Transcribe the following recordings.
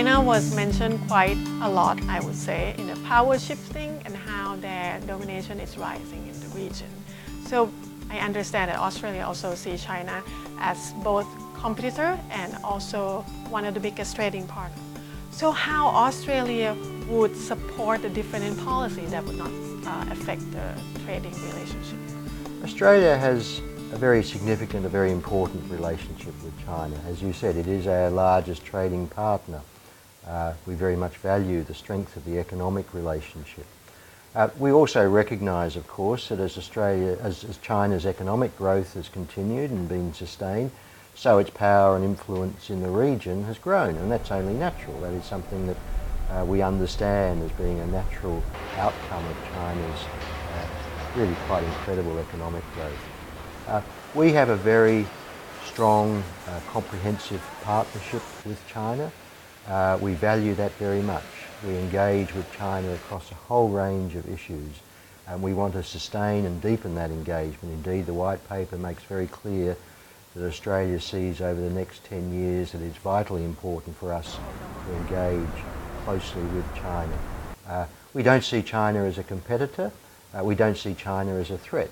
China was mentioned quite a lot, I would say, in the power shifting and how their domination is rising in the region. So I understand that Australia also sees China as both competitor and also one of the biggest trading partners. So how Australia would support the different policies that would not affect the trading relationship? Australia has a very significant, a very important relationship with China. As you said, it is our largest trading partner. We very much value the strength of the economic relationship. We also recognise, of course, that as China's economic growth has continued and been sustained, so its power and influence in the region has grown, and that's only natural. That is something that we understand as being a natural outcome of China's really quite incredible economic growth. We have a very strong, comprehensive partnership with China. We value that very much. We engage with China across a whole range of issues, and we want to sustain and deepen that engagement. Indeed, the White Paper makes very clear that Australia sees over the next 10 years that it's vitally important for us to engage closely with China. We don't see China as a competitor. We don't see China as a threat,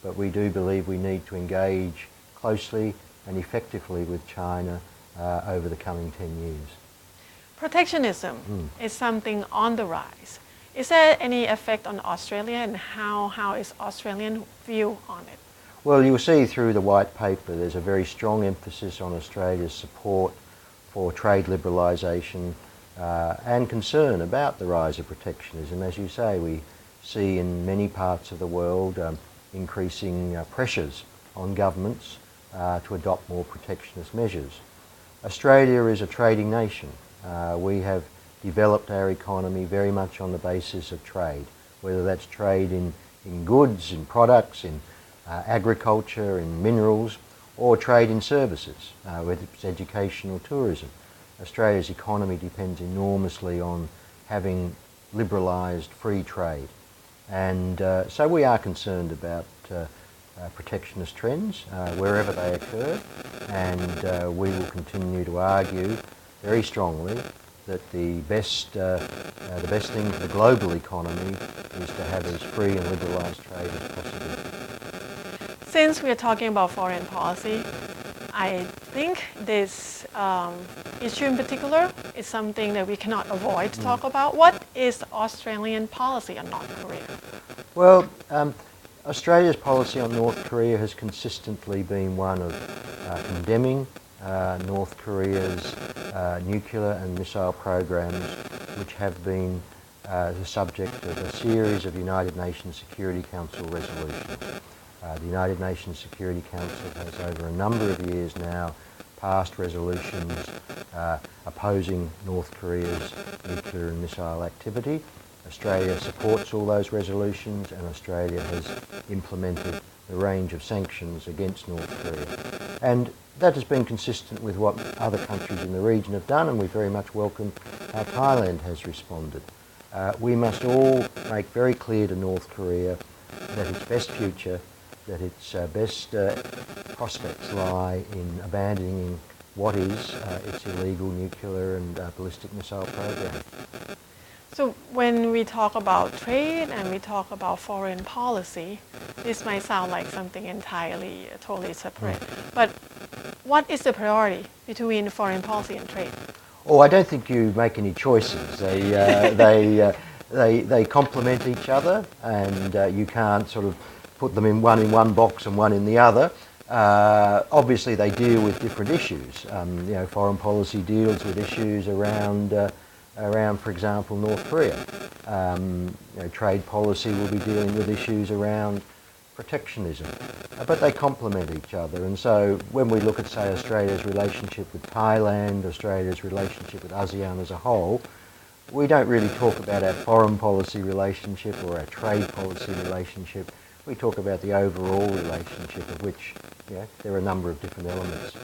but we do believe we need to engage closely and effectively with China over the coming 10 years. Protectionism is something on the rise. Is there any effect on Australia, and how is Australian view on it? Well, you'll see through the White Paper there's a very strong emphasis on Australia's support for trade liberalisation and concern about the rise of protectionism. As you say, we see in many parts of the world increasing pressures on governments to adopt more protectionist measures. Australia is a trading nation. We have developed our economy very much on the basis of trade, whether that's trade in goods, in products, in agriculture, in minerals, or trade in services, whether it's education or tourism. Australia's economy depends enormously on having liberalised free trade. And so we are concerned about protectionist trends wherever they occur, and we will continue to argue very strongly that the best thing for the global economy is to have as free and liberalised trade as possible. Since we're talking about foreign policy, I think this issue in particular is something that we cannot avoid to talk about. What is Australian policy on North Korea? Well, Australia's policy on North Korea has consistently been one of condemning North Korea's nuclear and missile programs, which have been the subject of a series of United Nations Security Council resolutions. The United Nations Security Council has over a number of years now passed resolutions opposing North Korea's nuclear and missile activity. Australia supports all those resolutions, and Australia has implemented a range of sanctions against North Korea. And that has been consistent with what other countries in the region have done, and we very much welcome how Thailand has responded. We must all make very clear to North Korea that its best future, that its best prospects lie in abandoning what is its illegal nuclear and ballistic missile program. So when we talk about trade and we talk about foreign policy, this might sound like something entirely, totally separate. But what is the priority between foreign policy and trade? Oh, I don't think you make any choices. They complement each other, and you can't sort of put them in one box and one in the other. Obviously, they deal with different issues. Foreign policy deals with issues around, for example, North Korea. Trade policy will be dealing with issues around protectionism, but they complement each other. And so when we look at, say, Australia's relationship with Thailand, Australia's relationship with ASEAN as a whole, we don't really talk about our foreign policy relationship or our trade policy relationship. We talk about the overall relationship, of which there are a number of different elements.